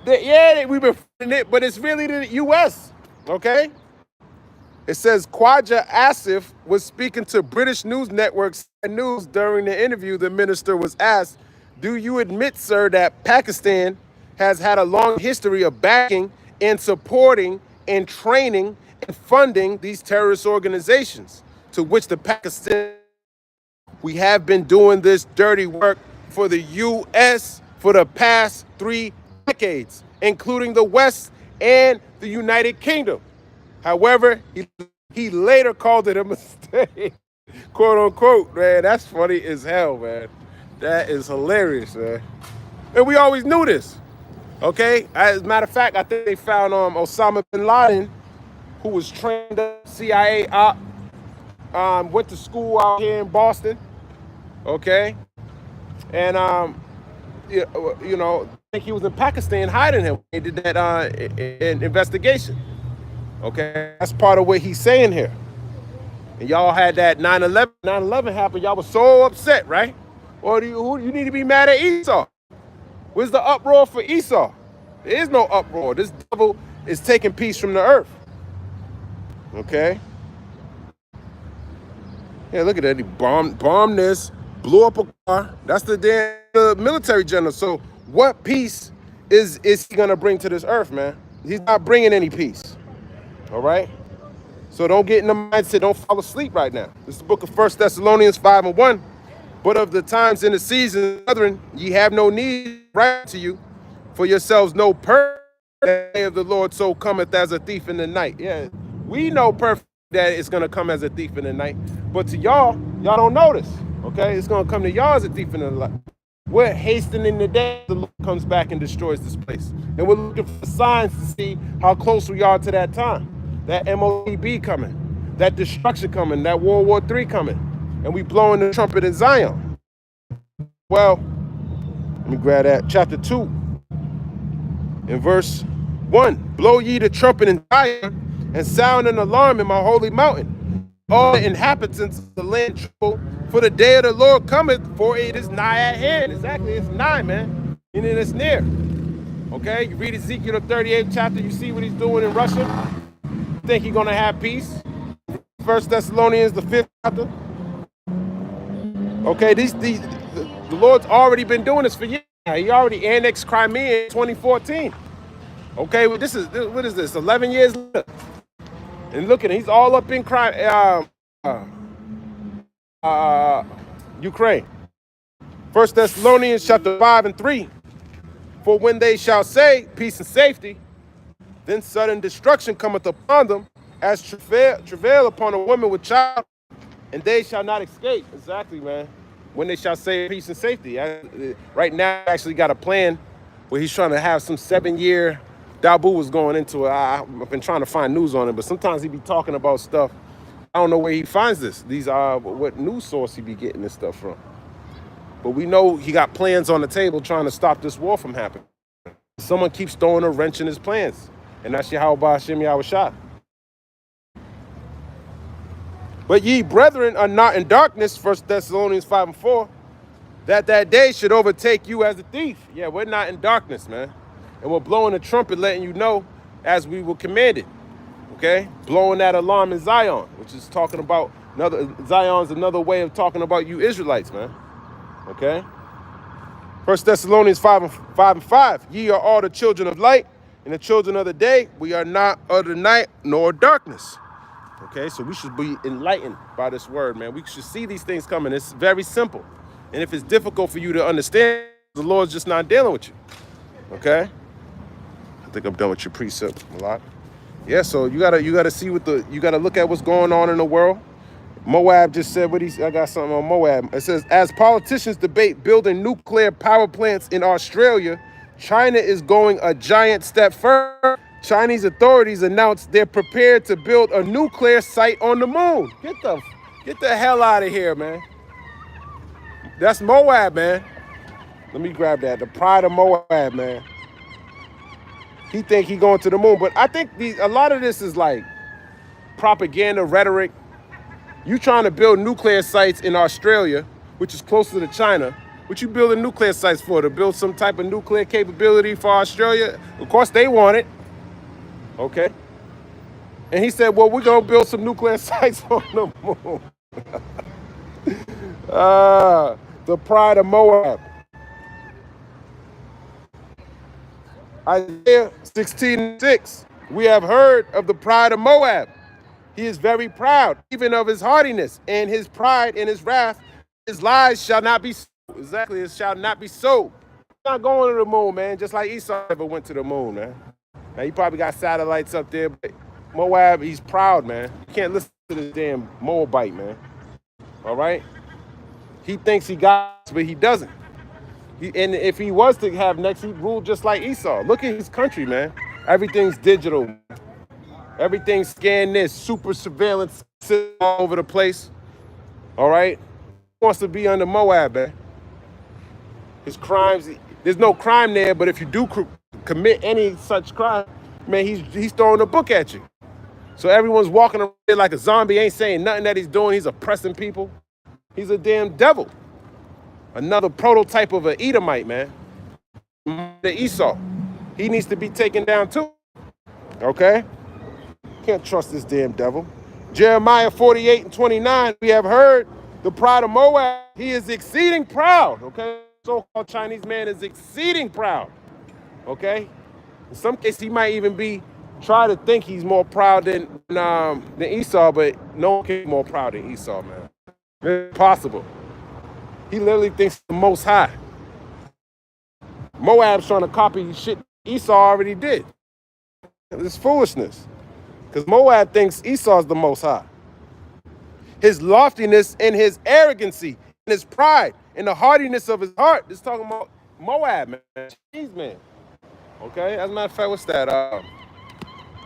yeah, we've been funding it, but it's really the U.S., okay? It says Khwaja Asif was speaking to British news network Sky News. During the interview, the minister was asked, "Do you admit, sir, that Pakistan has had a long history of backing and supporting and training and funding these terrorist organizations?" To which the Pakistan, "We have been doing this dirty work for the U.S. for the past 3 decades, including the West and the United Kingdom." However, he later called it a mistake, quote unquote, man. That's funny as hell, man. That is hilarious, man. And we always knew this, okay? As a matter of fact, I think they found Osama bin Laden, who was trained at CIA op, went to school out here in Boston, okay? And, you know, I think he was in Pakistan hiding him. They did that investigation. Okay, that's part of what he's saying here. And y'all had that 9/11. 9/11 happened. Y'all was so upset, right? Or you need to be mad at Esau? Where's the uproar for Esau? There is no uproar. This devil is taking peace from the earth. Okay. Yeah, look at that. He bombed this, blew up a car. That's the damn military general. So what peace is he gonna bring to this earth, man? He's not bringing any peace. All right? So don't get in the mindset, don't fall asleep right now. This is the book of 1 Thessalonians 5:1. But of the times and the seasons, brethren, ye have no need right to you, for yourselves know perfect that the day of the Lord so cometh as a thief in the night. Yeah, we know perfect that it's going to come as a thief in the night. But to y'all don't notice, okay? It's going to come to y'all as a thief in the night. We're hastening the day the Lord comes back and destroys this place. And we're looking for signs to see how close we are to that time. That MOEB coming, that destruction coming, that World War III coming, and we blowing the trumpet in Zion. Well, let me grab that. Chapter 2, in verse 1. Blow ye the trumpet in Zion, and sound an alarm in my holy mountain. All the inhabitants of the land tremble, for the day of the Lord cometh, for it is nigh at hand. Exactly, it's nigh, man. And it's near. Okay, you read Ezekiel the 38th chapter, you see what he's doing in Russia. Think he's gonna have peace. 1 Thessalonians the 5th chapter. Okay, the Lord's already been doing this for years. He already annexed Crimea in 2014. Okay, well, what is this? 11 years later. And look at him, he's all up in Ukraine. 1 Thessalonians chapter 5:3. For when they shall say peace and safety, then sudden destruction cometh upon them, as travail upon a woman with child, and they shall not escape. Exactly, man. When they shall say peace and safety. Right now, I actually got a plan where he's trying to have some 7-year. Dabu was going into it. I've been trying to find news on it, but sometimes he be talking about stuff. I don't know where he finds this. These are what news source he be getting this stuff from. But we know he got plans on the table trying to stop this war from happening. Someone keeps throwing a wrench in his plans. And that's Yahweh Hashem Yahushua. But ye brethren are not in darkness, 1 Thessalonians 5:4, that day should overtake you as a thief. Yeah, we're not in darkness, man. And we're blowing a trumpet letting you know as we were commanded. Okay? Blowing that alarm in Zion, which is talking about Zion's another way of talking about you Israelites, man. Okay? 1 Thessalonians 5:5. Ye are all the children of light, and the children of the day. We are not of the night nor darkness. Okay, so we should be enlightened by this word, man. We should see these things coming. It's very simple. And if it's difficult for you to understand, the Lord's just not dealing with you. Okay? I think I'm done with your precept a lot. Yeah, so you gotta see you gotta look at what's going on in the world. Moab just said I got something on Moab. It says, as politicians debate building nuclear power plants in Australia, China is going a giant step further. Chinese authorities announced they're prepared to build a nuclear site on the moon. Get the hell out of here, man. That's Moab, man. Let me grab that. The pride of Moab, man. He think he going to the moon. But I think a lot of this is like propaganda rhetoric. You trying to build nuclear sites in Australia, which is closer to China. What you building nuclear sites for? To build some type of nuclear capability for Australia? Of course they want it. Okay. And he said, well, we're going to build some nuclear sites on the moon. The pride of Moab. Isaiah 16:6. We have heard of the pride of Moab. He is very proud, even of his haughtiness, and his pride and his wrath. His lies shall not be so. Exactly, it shall not be so. He's not going to the moon, man, just like Esau never went to the moon, man. Now, he probably got satellites up there, but Moab, he's proud, man. You can't listen to this damn Moabite, man. All right? He thinks he got it, but he doesn't. And if he was to have next, he'd rule just like Esau. Look at his country, man. Everything's digital. Everything's scanned this. Super surveillance all over the place. All right? He wants to be under Moab, man. His crimes, there's no crime there, but if you do commit any such crime, man, he's throwing a book at you. So everyone's walking around like a zombie, ain't saying nothing that he's doing. He's oppressing people. He's a damn devil. Another prototype of an Edomite, man. The Esau. He needs to be taken down too. Okay? Can't trust this damn devil. Jeremiah 48:29. We have heard the pride of Moab. He is exceeding proud. Okay? So-called Chinese man is exceeding proud. Okay? In some cases, he might even try to think he's more proud than Esau, but no one can be more proud than Esau, man. It's impossible. He literally thinks the Most High. Moab's trying to copy shit Esau already did. It's foolishness. Because Moab thinks Esau's the Most High. His loftiness and his arrogancy and his pride and the hardiness of his heart. This is talking about Moab, man. Jeez, man. Okay? As a matter of fact, what's that?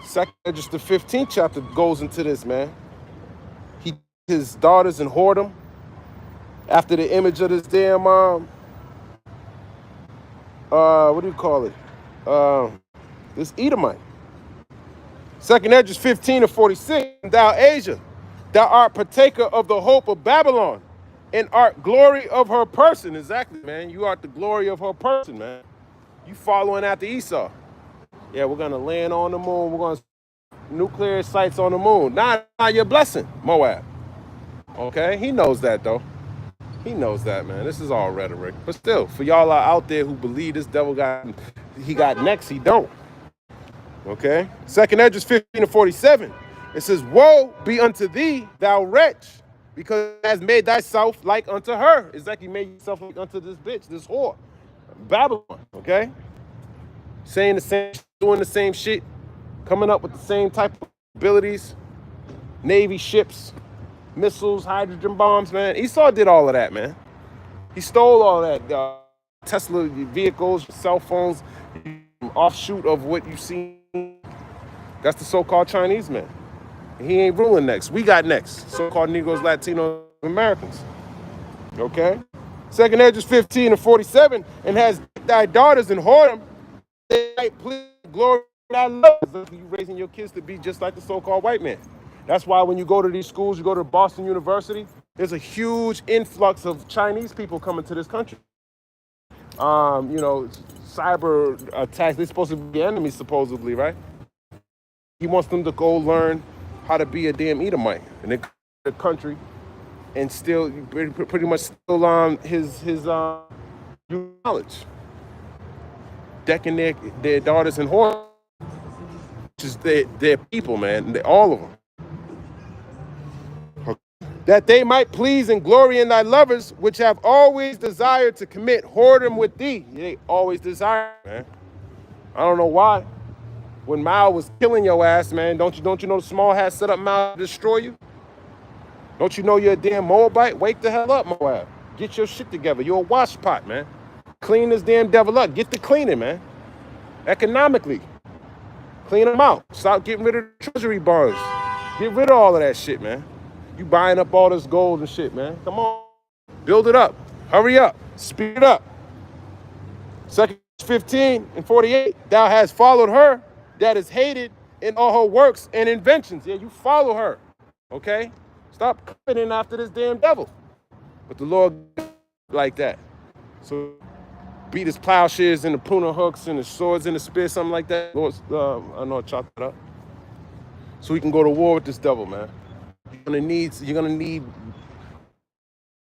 Second Register 15th chapter goes into this, man. He his daughters and whoredom after the image of this damn what do you call it? This Edomite. Second Esdras 15:46. Thou Asia, thou art partaker of the hope of Babylon, and art glory of her person. Exactly, man. You art the glory of her person, man. You following after Esau. Yeah, we're gonna land on the moon. We're gonna nuclear sites on the moon. Not your blessing, Moab. Okay, he knows that though. He knows that, man. This is all rhetoric. But still, for y'all out there who believe this devil got next, he don't. Okay? Second Esdras 15:47. It says, woe be unto thee, thou wretch, because thou hast made thyself like unto her. Exactly, you made yourself like unto this bitch, this whore. Babylon, okay? Saying the same, doing the same shit, coming up with the same type of abilities, Navy ships, missiles, hydrogen bombs, man. Esau did all of that, man. He stole all that. Tesla vehicles, cell phones, offshoot of what you see. That's the so-called Chinese man. He ain't ruling next. We got next. So-called Negroes, Latinos, Americans. Okay? Second Esdras 15:47, and has thy daughters and whoredom, they might please glory thy love. You raising your kids to be just like the so-called white man. That's why when you go to these schools, you go to Boston University, there's a huge influx of Chinese people coming to this country. Cyber attacks, they're supposed to be enemies, supposedly, right? He wants them to go learn how to be a damn Edomite in the country and still pretty much still his knowledge. Decking their daughters and whores, which is their people, man, all of them. That they might please and glory in thy lovers, which have always desired to commit whoredom with thee. They always desire, man. I don't know why. When Mao was killing your ass, man, don't you know the small hat set up Mao to destroy you? Don't you know you're a damn Moabite? Wake the hell up, Moab. Get your shit together. You're a wash pot, man. Clean this damn devil up. Get the cleaning, man. Economically. Clean them out. Stop getting rid of the treasury bonds. Get rid of all of that shit, man. You buying up all this gold and shit, man. Come on. Build it up. Hurry up. Speed it up. Second 15 and 48, thou hast followed her that is hated in all her works and inventions. Yeah, you follow her, okay? Stop coming after this damn devil. But the Lord like that. So beat his plowshares and the pruning hooks and the swords and the spear, something like that. Lord, I know I chopped that up. So we can go to war with this devil, man. You're gonna need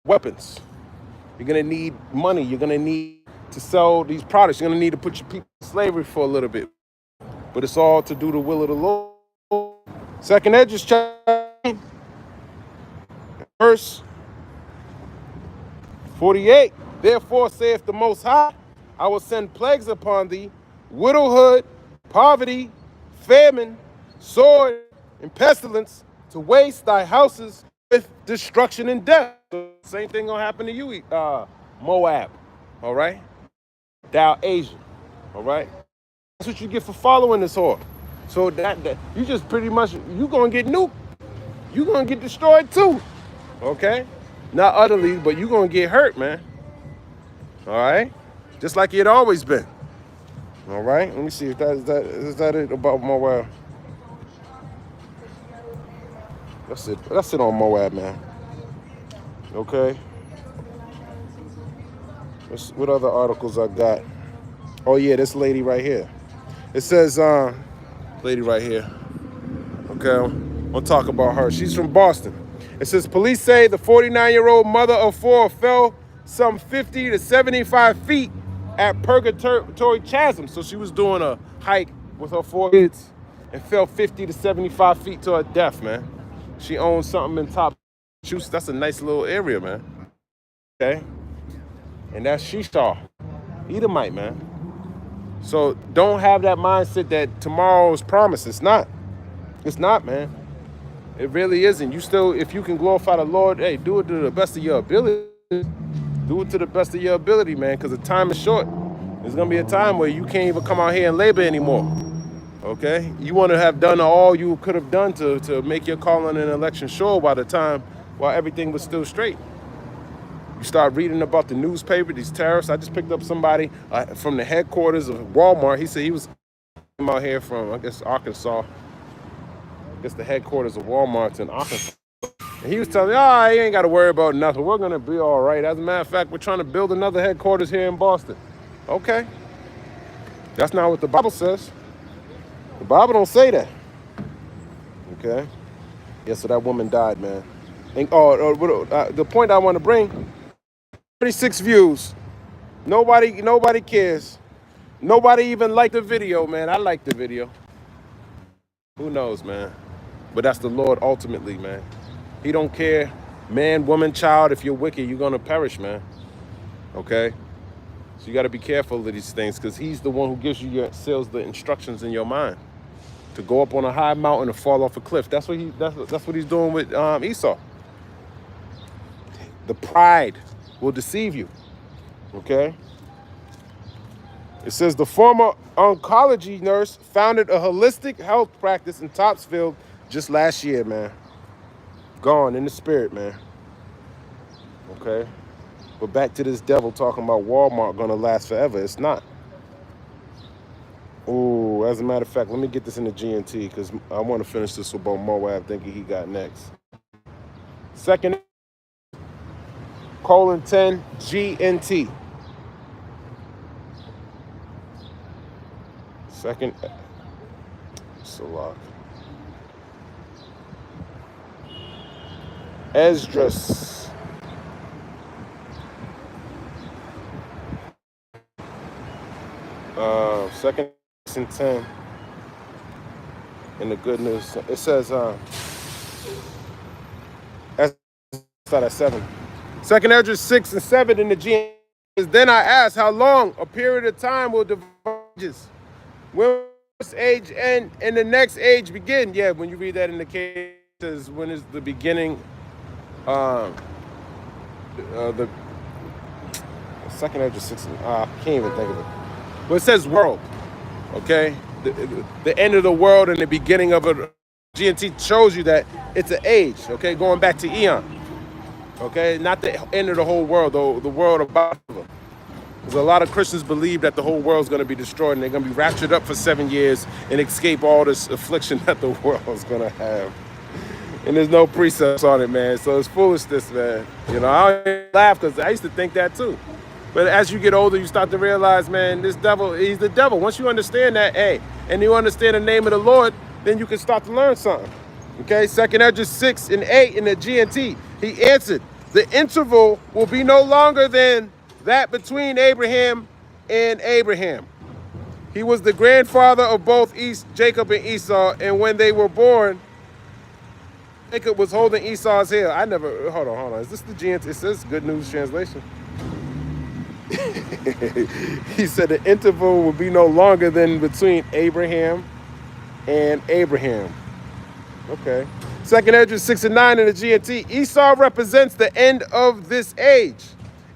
weapons. You're gonna need money. You're gonna need to sell these products. You're gonna need to put your people in slavery for a little bit. But it's all to do the will of the Lord. Second Esdras chapter verse 48. Therefore saith the Most High, I will send plagues upon thee, widowhood, poverty, famine, sword, and pestilence, to waste thy houses with destruction and death. Same thing gonna happen to you, Moab. All right, thou Asian. All right, that's what you get for following this whore. So that you just pretty much you gonna get nuked. You gonna get destroyed too. Okay, not utterly, but you gonna get hurt, man. All right, just like it always been. All right, let me see if is that it about Moab. That's it. That's it on Moab, man. Okay. What other articles I got? Oh yeah, this lady right here. It says, lady right here. Okay, I'll talk about her. She's from Boston. It says police say the 49-year-old mother of four fell some 50 to 75 feet at Purgatory Chasm. So she was doing a hike with her 4 kids and fell 50 to 75 feet to her death, man. She owns something in Top. That's a nice little area, man. Okay. And that's Shishar, Edomite, man. So don't have that mindset that tomorrow is promised. It's not. It's not, man. It really isn't. You still, if you can glorify the Lord, hey, do it to the best of your ability. Do it to the best of your ability, man, because the time is short. There's going to be a time where you can't even come out here and labor anymore. Okay? You want to have done all you could have done to make your calling and election sure while everything was still straight. You start reading about the newspaper, these tariffs. I just picked up somebody from the headquarters of Walmart. He said he was out here from, I guess, Arkansas. I guess the headquarters of Walmart's in Arkansas. And he was telling me, you ain't got to worry about nothing. We're going to be all right. As a matter of fact, we're trying to build another headquarters here in Boston. Okay. That's not what the Bible says. The Bible don't say that. Okay. Yeah, so that woman died, man. And, the point I want to bring, 36 views. Nobody cares. Nobody even liked the video, man. I liked the video. Who knows, man? But that's the Lord ultimately, man. He don't care, man, woman, child. If you're wicked, you're going to perish, man. Okay? So you got to be careful of these things because he's the one who seals the instructions in your mind to go up on a high mountain and fall off a cliff. That's what he's doing with Esau. The pride will deceive you. Okay? It says the former oncology nurse founded a holistic health practice in Topsfield just last year, man. Gone in the spirit, man. Okay? But back to this devil talking about Walmart gonna last forever. It's not. Oh, as a matter of fact, let me get this in the GNT because I want to finish this about Moab thinking he got next. Second, :10 GNT. Second, Salak. Esdras. Second and 10. In the good news, it says, start at 7. Second Esdras 6 and 7 in the G. Then I asked, how long a period of time will divide? When will this age end and the next age begin? Yeah, when you read that in the case, it says when is the beginning? The second Esdras 6. I can't even think of it. But it says world. Okay, the end of the world and the beginning of a GNT shows you that it's an age. Okay, going back to Eon. Okay, not the end of the whole world, though the world of Babylon. Because a lot of Christians believe that the whole world's going to be destroyed and they're going to be raptured up for 7 years and escape all this affliction that the world's going to have. And there's no precepts on it, man. So it's foolishness, man. You know, I laugh because I used to think that too. But as you get older, you start to realize, man, this devil, he's the devil. Once you understand that, hey, and you understand the name of the Lord, then you can start to learn something. Okay, 2nd Ezra 6 and 8 in the GNT. He answered, the interval will be no longer than that between Abraham and Abraham. He was the grandfather of both Jacob and Esau, and when they were born, Jacob was holding Esau's heel. Hold on. Is this the GNT? It says Good News Translation. He said the interval will be no longer than between Abraham and Abraham. Okay. 2nd Ezra 6 and 9 in the GNT. Esau represents the end of this age,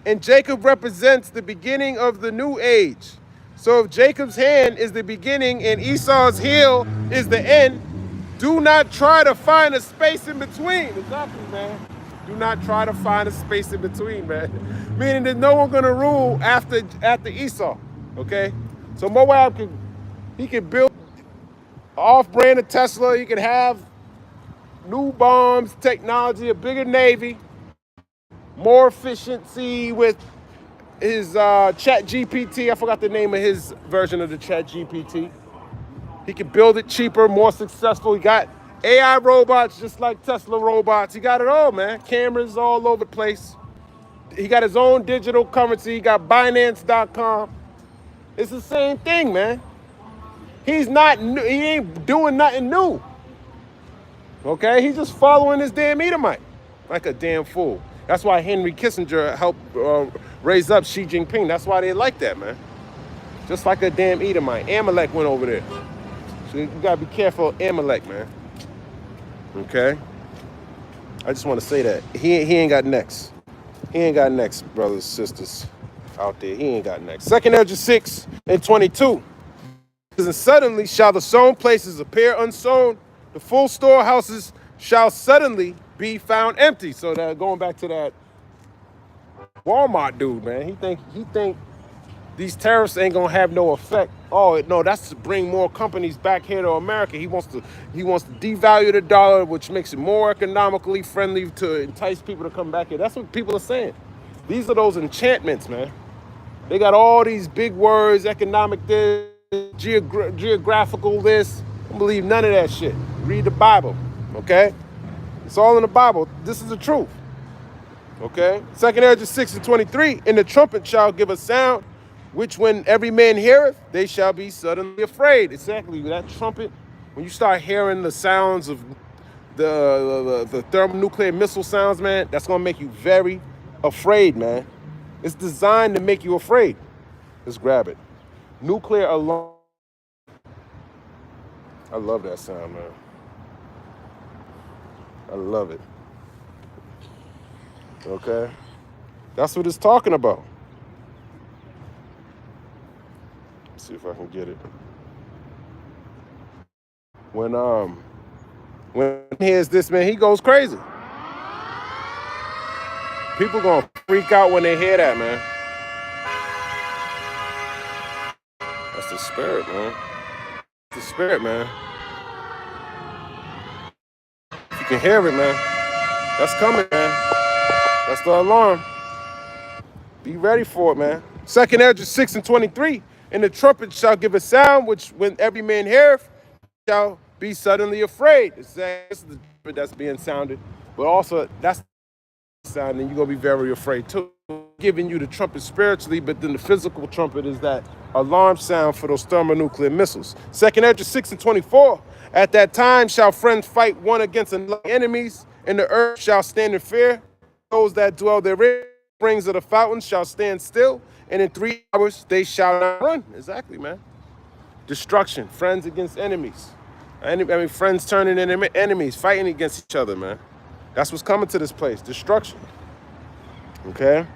and Jacob represents the beginning of the new age. So if Jacob's hand is the beginning and Esau's heel is the end, do not try to find a space in between. Exactly, man. Do not try to find a space in between, man. Meaning that no one gonna rule after Esau. Okay? So Moab can build off-brand of Tesla. He can have new bombs, technology, a bigger navy, more efficiency with his Chat GPT. I forgot the name of his version of the Chat GPT. He can build it cheaper, more successful. He got AI robots just like Tesla robots. He got it all, man. Cameras all over the place. He got his own digital currency. He got Binance.com. It's the same thing, man. He's not new. He ain't doing nothing new. Okay? He's just following this damn Edomite like a damn fool. That's why Henry Kissinger helped raise up Xi Jinping. That's why they like that, man. Just like a damn Edomite. Amalek went over there. So you gotta be careful of Amalek, man. Okay? I just want to say that. He ain't got next. He ain't got next, brothers and sisters out there. He ain't got next. 2nd Ezra 6 and 22. And suddenly shall the sown places appear unsown. The full storehouses shall suddenly be found empty. So that going back to that Walmart dude, man. He think these tariffs ain't gonna have no effect. Oh no, that's to bring more companies back here to America. He wants to devalue the dollar, which makes it more economically friendly to entice people to come back here. That's what people are saying. These are those enchantments, man. They got all these big words, economic this, geographical this. Don't believe none of that shit. Read the Bible, okay? It's all in the Bible. This is the truth, okay? 2nd Ezra 6 and 23. And the trumpet shall give a sound, which when every man heareth, they shall be suddenly afraid. Exactly, that trumpet, when you start hearing the sounds of the thermonuclear missile sounds, man, that's gonna make you very afraid, man. It's designed to make you afraid. Let's grab it. Nuclear alarm. I love that sound, man. I love it. Okay? That's what it's talking about. Let's see if I can get it. When he hears this, man, he goes crazy. People gonna freak out when they hear that, man. That's the spirit, man. That's the spirit, man. If you can hear it, man, that's coming, man. That's the alarm. Be ready for it, man. 2nd Ezra 6 and 23. And the trumpet shall give a sound, which when every man heareth, shall be suddenly afraid. This is the trumpet that's being sounded, but also that's the sound, and you're gonna be very afraid too. Giving you the trumpet spiritually, but then the physical trumpet is that alarm sound for those thermonuclear missiles. 2nd Ezra 6 and 24. At that time shall friends fight one against another, enemies, and the earth shall stand in fear. Those that dwell therein, springs of the fountains shall stand still, and in 3 hours they shall not run. Exactly, man. Destruction, friends against enemies. Friends turning into enemies, fighting against each other, man. That's what's coming to this place, destruction. Okay?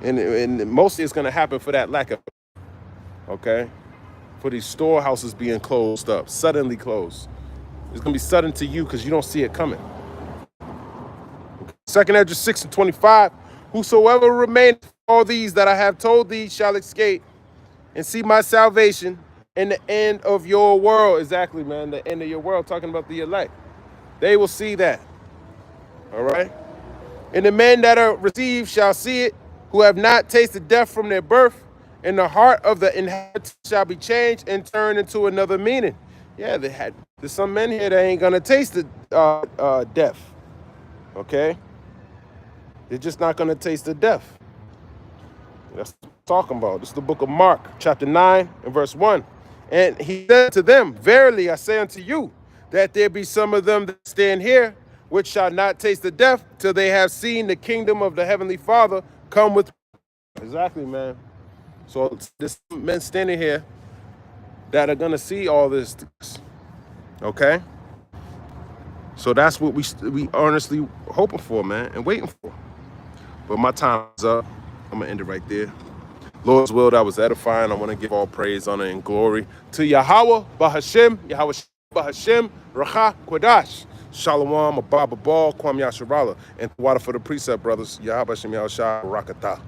And mostly it's going to happen for that lack of, okay? For these storehouses being closed up, suddenly closed. It's going to be sudden to you because you don't see it coming. 2nd Ezra 6 and 25. Whosoever remaineth, all these that I have told thee shall escape and see my salvation in the end of your world. Exactly, man. The end of your world, talking about the elect. They will see that. All right. And the men that are received shall see it, who have not tasted death from their birth, and the heart of the inhabitants shall be changed and turned into another meaning. Yeah, there's some men here that ain't gonna taste the death. Okay, they're just not gonna taste the death. That's what I'm talking about. This is the book of Mark, chapter 9 and verse 1. And he said to them, verily I say unto you, that there be some of them that stand here, which shall not taste the death till they have seen the kingdom of the heavenly Father come with. Exactly, man. So there's men standing here that are gonna see all this. Okay. So that's what we earnestly hoping for, man, and waiting for. But my time is up. I'm gonna end it right there. Lord's will, that was edifying. I want to give all praise, honor, and glory to Yahweh, Bahashem, Yahweh Bahashem, Racha, Kodash, Shalom, Abba Ball, Kwam Yasharala, and water for the precept, brothers, Yahweh Shem Yahushua, Rakatah.